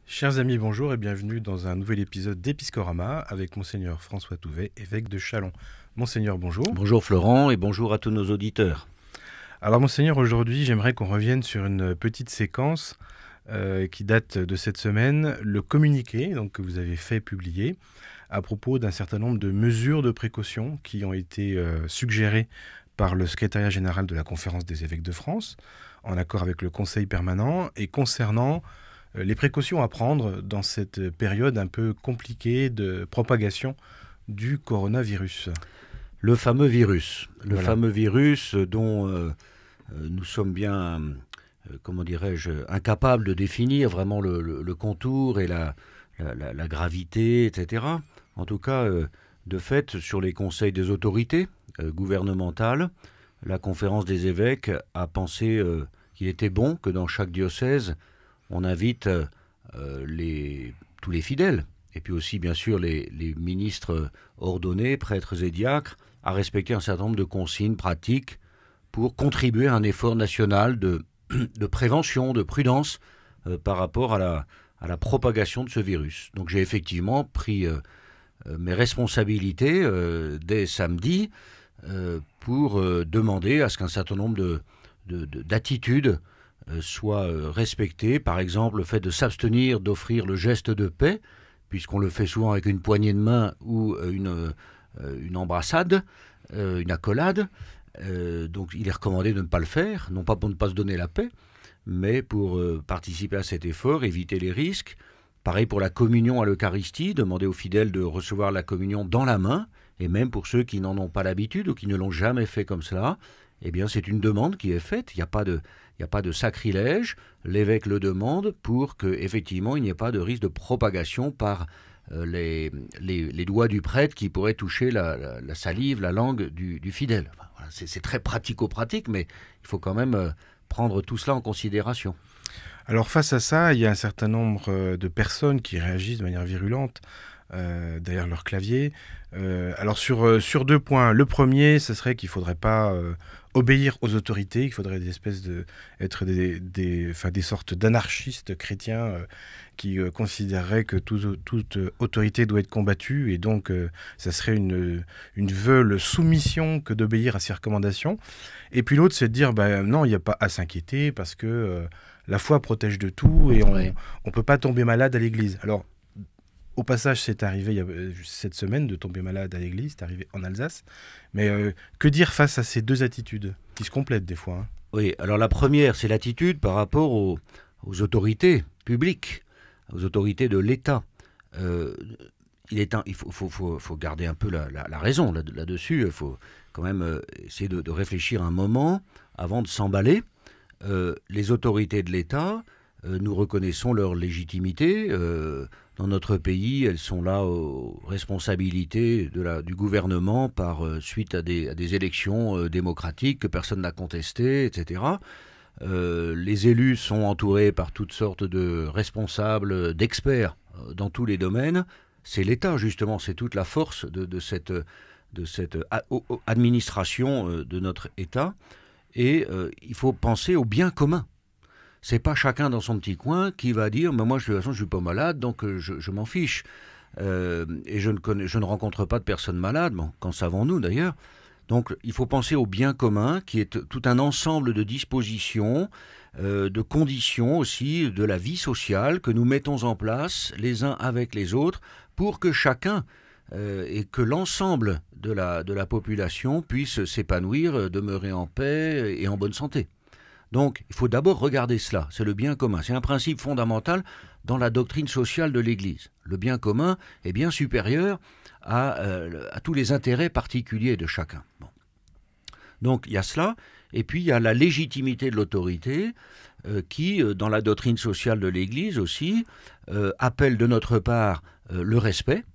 Chers amis, bonjour et bienvenue dans un nouvel épisode d'Episcorama avec Monseigneur François Touvet, évêque de Châlons. Monseigneur, bonjour. Bonjour Florent et bonjour à tous nos auditeurs. Alors Monseigneur, aujourd'hui j'aimerais qu'on revienne sur une petite séquence qui date de cette semaine, le communiqué donc, que vous avez fait publier à propos d'un certain nombre de mesures de précaution qui ont été suggérées par le secrétariat général de la Conférence des évêques de France, en accord avec le Conseil permanent, et concernant les précautions à prendre dans cette période un peu compliquée de propagation du coronavirus. Le fameux virus. Le Voilà. fameux virus dont nous sommes bien, comment dirais-je, incapables de définir vraiment le contour et la gravité, etc. En tout cas, de fait, sur les conseils des autorités gouvernementales, la conférence des évêques a pensé qu'il était bon que dans chaque diocèse, on invite tous les fidèles, et puis aussi bien sûr les ministres ordonnés, prêtres et diacres, à respecter un certain nombre de consignes pratiques pour contribuer à un effort national de prévention, de prudence par rapport à la propagation de ce virus. Donc j'ai effectivement pris mes responsabilités dès samedi pour demander à ce qu'un certain nombre d'attitudes soit respecté. Par exemple, le fait de s'abstenir d'offrir le geste de paix, puisqu'on le fait souvent avec une poignée de main ou une embrassade, une accolade. Donc il est recommandé de ne pas le faire, non pas pour ne pas se donner la paix, mais pour participer à cet effort, éviter les risques. Pareil pour la communion à l'Eucharistie, demander aux fidèles de recevoir la communion dans la main, et même pour ceux qui n'en ont pas l'habitude ou qui ne l'ont jamais fait comme cela, eh bien c'est une demande qui est faite, il n'y a pas de sacrilège, l'évêque le demande pour qu'effectivement il n'y ait pas de risque de propagation par les doigts du prêtre qui pourraient toucher la salive, la langue du fidèle. Enfin, voilà, c'est très pratico-pratique, mais il faut quand même prendre tout cela en considération. Alors face à ça, il y a un certain nombre de personnes qui réagissent de manière virulente derrière leur clavier. Alors sur deux points. Le premier, ce serait qu'il ne faudrait pas obéir aux autorités, il faudrait être des sortes d'anarchistes chrétiens qui considéreraient que toute autorité doit être combattue, et donc ça serait une veule soumission que d'obéir à ces recommandations. Et puis l'autre, c'est de dire, non, il n'y a pas à s'inquiéter parce que la foi protège de tout et on ne peut pas tomber malade à l'église. Alors, au passage, c'est arrivé il y a cette semaine de tomber malade à l'église, c'est arrivé en Alsace. Mais que dire face à ces deux attitudes qui se complètent des fois, hein? Oui, alors la première, c'est l'attitude par rapport aux autorités publiques, aux autorités de l'État. Il faut garder un peu la raison là-dessus. Il faut quand même essayer de réfléchir un moment avant de s'emballer. Les autorités de l'État, nous reconnaissons leur légitimité. Dans notre pays, elles sont là aux responsabilités du gouvernement suite à des élections démocratiques que personne n'a contestées, etc. Les élus sont entourés par toutes sortes de responsables, d'experts dans tous les domaines. C'est l'État, justement, c'est toute la force de cette administration de notre État. Et il faut penser au bien commun. C'est pas chacun dans son petit coin qui va dire mais moi de toute façon je suis pas malade donc je m'en fiche et je ne rencontre pas de personnes malades. Bon, qu'en savons-nous d'ailleurs? Donc il faut penser au bien commun qui est tout un ensemble de dispositions, de conditions aussi de la vie sociale que nous mettons en place les uns avec les autres pour que chacun et que l'ensemble de la population puisse s'épanouir, demeurer en paix et en bonne santé. Donc, il faut d'abord regarder cela, c'est le bien commun. C'est un principe fondamental dans la doctrine sociale de l'Église. Le bien commun est bien supérieur à tous les intérêts particuliers de chacun. Bon. Donc, il y a cela, et puis il y a la légitimité de l'autorité qui, dans la doctrine sociale de l'Église aussi, appelle de notre part le respect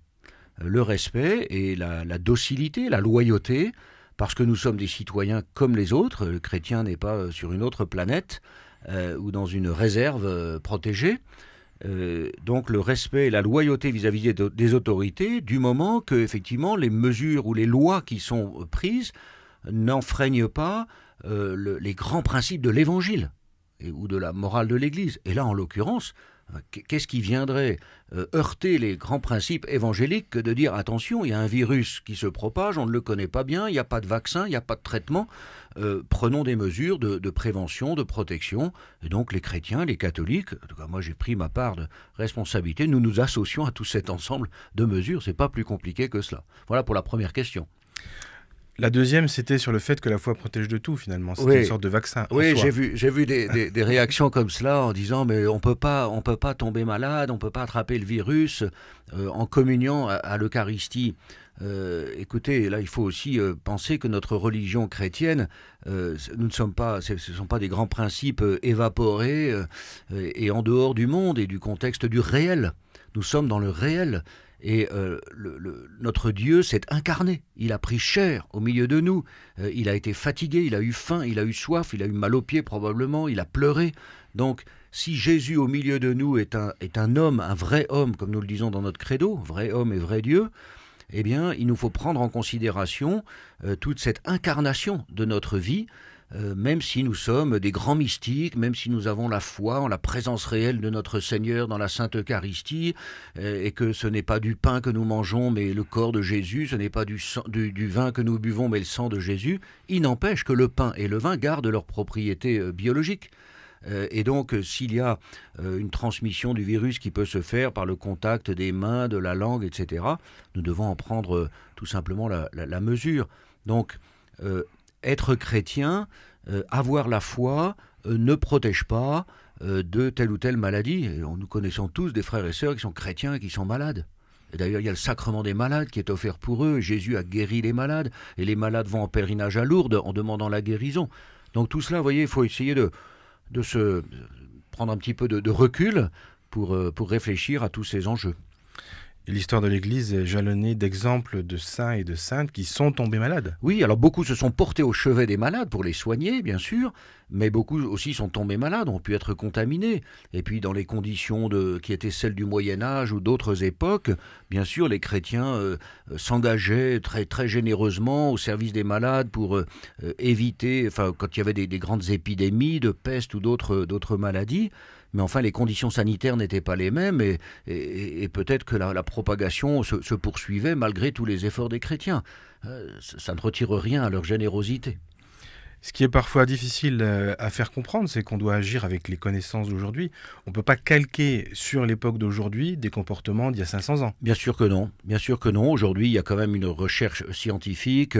et la docilité, la loyauté, parce que nous sommes des citoyens comme les autres. Le chrétien n'est pas sur une autre planète ou dans une réserve protégée. Donc le respect et la loyauté vis-à-vis des autorités, du moment que effectivement les mesures ou les lois qui sont prises n'enfreignent pas les grands principes de l'Évangile ou de la morale de l'Église. Et là, en l'occurrence, Qu'est-ce qui viendrait heurter les grands principes évangéliques que de dire attention, il y a un virus qui se propage, on ne le connaît pas bien, il n'y a pas de vaccin, il n'y a pas de traitement, prenons des mesures de prévention, de protection. Et donc les chrétiens, les catholiques, en tout cas moi j'ai pris ma part de responsabilité, nous nous associons à tout cet ensemble de mesures, c'est pas plus compliqué que cela. Voilà pour la première question. La deuxième, c'était sur le fait que la foi protège de tout, finalement. C'est une sorte de vaccin. Oui, j'ai vu des réactions comme cela en disant mais on peut pas tomber malade, on peut pas attraper le virus en communiant à l'Eucharistie. Écoutez, là, il faut aussi penser que notre religion chrétienne, ce ne sont pas des grands principes évaporés et en dehors du monde et du contexte du réel. Nous sommes dans le réel. Et notre Dieu s'est incarné, il a pris chair au milieu de nous, il a été fatigué, il a eu faim, il a eu soif, il a eu mal aux pieds probablement, il a pleuré. Donc si Jésus au milieu de nous est un homme, un vrai homme, comme nous le disons dans notre credo, vrai homme et vrai Dieu, eh bien il nous faut prendre en considération toute cette incarnation de notre vie, même si nous sommes des grands mystiques, même si nous avons la foi en la présence réelle de notre Seigneur dans la Sainte Eucharistie, et que ce n'est pas du pain que nous mangeons, mais le corps de Jésus, ce n'est pas du vin que nous buvons, mais le sang de Jésus, il n'empêche que le pain et le vin gardent leurs propriétés biologiques. Et donc, s'il y a une transmission du virus qui peut se faire par le contact des mains, de la langue, etc., nous devons en prendre tout simplement la mesure. Donc, être chrétien, avoir la foi, ne protège pas de telle ou telle maladie. Et nous connaissons tous des frères et sœurs qui sont chrétiens et qui sont malades. Et d'ailleurs, il y a le sacrement des malades qui est offert pour eux. Jésus a guéri les malades. Et les malades vont en pèlerinage à Lourdes en demandant la guérison. Donc tout cela, vous voyez, il faut essayer de se prendre un petit peu de recul pour réfléchir à tous ces enjeux. Et l'histoire de l'Église est jalonnée d'exemples de saints et de saintes qui sont tombés malades. Oui, alors beaucoup se sont portés au chevet des malades pour les soigner, bien sûr, mais beaucoup aussi sont tombés malades, ont pu être contaminés. Et puis dans les conditions qui étaient celles du Moyen-Âge ou d'autres époques, bien sûr, les chrétiens s'engageaient très, très généreusement au service des malades pour éviter, enfin, quand il y avait des grandes épidémies de peste ou d'autres maladies. Mais enfin, les conditions sanitaires n'étaient pas les mêmes et peut-être que la propagation se poursuivait malgré tous les efforts des chrétiens. Ça ne retire rien à leur générosité. Ce qui est parfois difficile à faire comprendre, c'est qu'on doit agir avec les connaissances d'aujourd'hui. On ne peut pas calquer sur l'époque d'aujourd'hui des comportements d'il y a 500 ans. Bien sûr que non. Bien sûr que non. Aujourd'hui, il y a quand même une recherche scientifique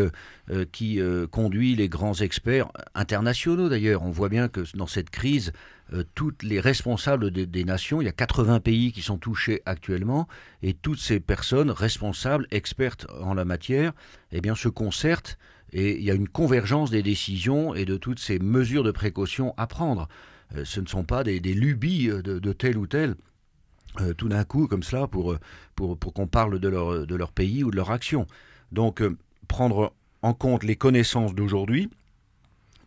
qui conduit les grands experts internationaux d'ailleurs. On voit bien que dans cette crise, toutes les responsables des nations, il y a 80 pays qui sont touchés actuellement, et toutes ces personnes responsables, expertes en la matière, eh bien, se concertent. Et il y a une convergence des décisions et de toutes ces mesures de précaution à prendre. Ce ne sont pas des lubies de tel ou tel, tout d'un coup, comme cela, pour qu'on parle de leur pays ou de leur action. Donc, prendre en compte les connaissances d'aujourd'hui,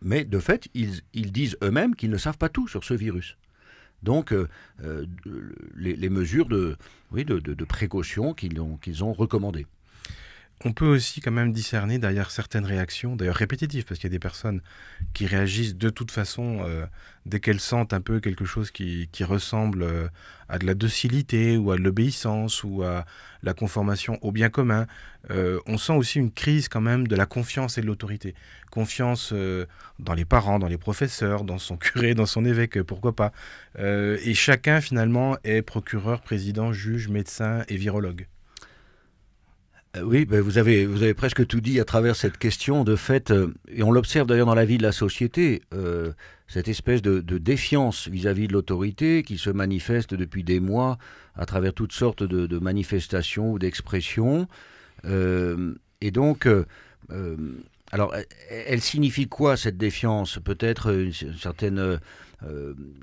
mais de fait, ils disent eux-mêmes qu'ils ne savent pas tout sur ce virus. Donc, les mesures de précaution qu'ils ont recommandées. On peut aussi quand même discerner derrière certaines réactions, d'ailleurs répétitives, parce qu'il y a des personnes qui réagissent de toute façon dès qu'elles sentent un peu quelque chose qui ressemble à de la docilité ou à de l'obéissance ou à la conformation au bien commun. On sent aussi une crise quand même de la confiance et de l'autorité. Confiance dans les parents, dans les professeurs, dans son curé, dans son évêque, pourquoi pas. Et chacun finalement est procureur, président, juge, médecin et virologue. Oui, ben vous avez presque tout dit à travers cette question. De fait, et on l'observe d'ailleurs dans la vie de la société, cette espèce de défiance vis-à-vis de l'autorité qui se manifeste depuis des mois à travers toutes sortes de manifestations ou d'expressions. Et donc, alors, elle signifie quoi cette défiance ? Peut-être une certaine...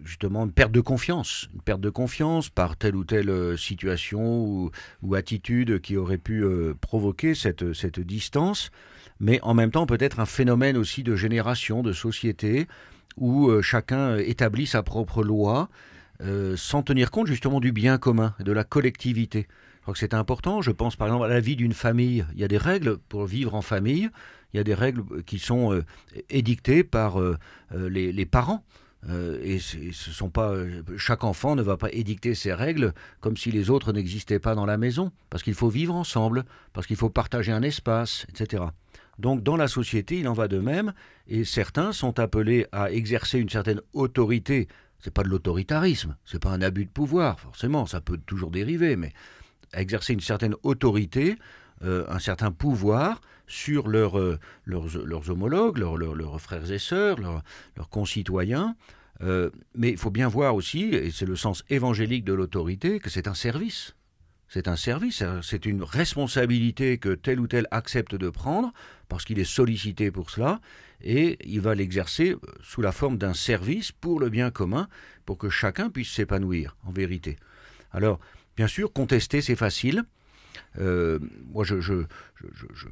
justement une perte de confiance par telle ou telle situation ou attitude qui aurait pu provoquer cette distance, mais en même temps peut-être un phénomène aussi de génération, de société, où chacun établit sa propre loi sans tenir compte justement du bien commun, de la collectivité. Je crois que c'est important. Je pense par exemple à la vie d'une famille. Il y a des règles pour vivre en famille, il y a des règles qui sont édictées par les parents. Ce sont pas, chaque enfant ne va pas édicter ses règles comme si les autres n'existaient pas dans la maison, parce qu'il faut vivre ensemble, parce qu'il faut partager un espace, etc. Donc dans la société, il en va de même, et certains sont appelés à exercer une certaine autorité. C'est pas de l'autoritarisme, c'est pas un abus de pouvoir, forcément, ça peut toujours dériver, mais à exercer une certaine autorité, un certain pouvoir sur leurs homologues, leurs frères et sœurs, leurs concitoyens. Mais il faut bien voir aussi, et c'est le sens évangélique de l'autorité, que c'est un service. C'est un service, c'est une responsabilité que tel ou tel accepte de prendre parce qu'il est sollicité pour cela et il va l'exercer sous la forme d'un service pour le bien commun, pour que chacun puisse s'épanouir, en vérité. Alors, bien sûr, contester, c'est facile. Moi,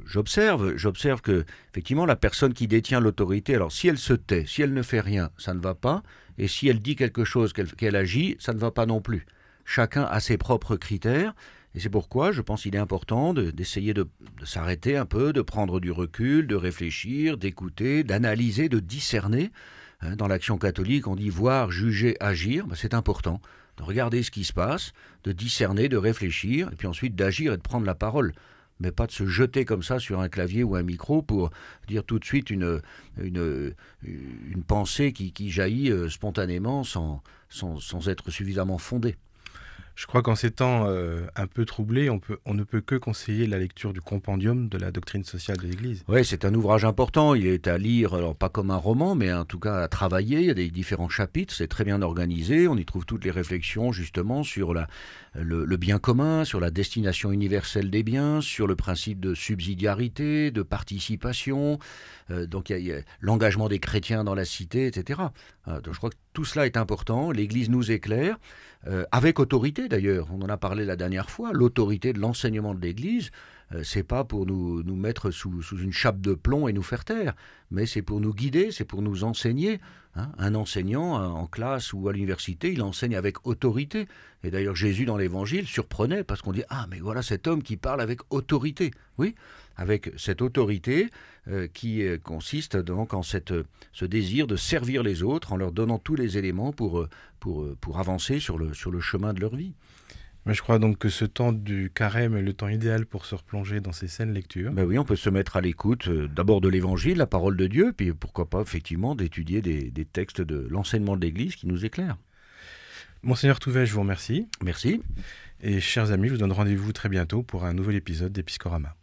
j'observe que, effectivement, la personne qui détient l'autorité, alors si elle se tait, si elle ne fait rien, ça ne va pas, et si elle dit quelque chose, qu'elle agit, ça ne va pas non plus. Chacun a ses propres critères, et c'est pourquoi je pense qu'il est important d'essayer de s'arrêter un peu, de prendre du recul, de réfléchir, d'écouter, d'analyser, de discerner. Dans l'action catholique, on dit voir, juger, agir, c'est important. De regarder ce qui se passe, de discerner, de réfléchir, et puis ensuite d'agir et de prendre la parole. Mais pas de se jeter comme ça sur un clavier ou un micro pour dire tout de suite une pensée qui jaillit spontanément sans être suffisamment fondée. Je crois qu'en ces temps un peu troublés, on ne peut que conseiller la lecture du compendium de la doctrine sociale de l'Église. Oui, c'est un ouvrage important. Il est à lire, alors pas comme un roman, mais en tout cas à travailler. Il y a des différents chapitres, c'est très bien organisé. On y trouve toutes les réflexions justement sur le bien commun, sur la destination universelle des biens, sur le principe de subsidiarité, de participation. Donc il y a l'engagement des chrétiens dans la cité, etc. Donc je crois que tout cela est important. L'Église nous éclaire. Avec autorité d'ailleurs, on en a parlé la dernière fois, l'autorité de l'enseignement de l'Église, c'est pas pour nous mettre sous une chape de plomb et nous faire taire, mais c'est pour nous guider, c'est pour nous enseigner. Un enseignant en classe ou à l'université, il enseigne avec autorité. Et d'ailleurs Jésus dans l'Évangile surprenait parce qu'on dit « Ah mais voilà cet homme qui parle avec autorité ». Oui, avec cette autorité qui consiste donc en ce désir de servir les autres en leur donnant tous les éléments pour avancer sur le chemin de leur vie. Mais je crois donc que ce temps du carême est le temps idéal pour se replonger dans ces saines lectures. Ben oui, on peut se mettre à l'écoute d'abord de l'Évangile, la parole de Dieu, puis pourquoi pas effectivement d'étudier des textes de l'enseignement de l'Église qui nous éclairent. Monseigneur Touvet, je vous remercie. Merci. Et chers amis, je vous donne rendez-vous très bientôt pour un nouvel épisode d'Episcorama.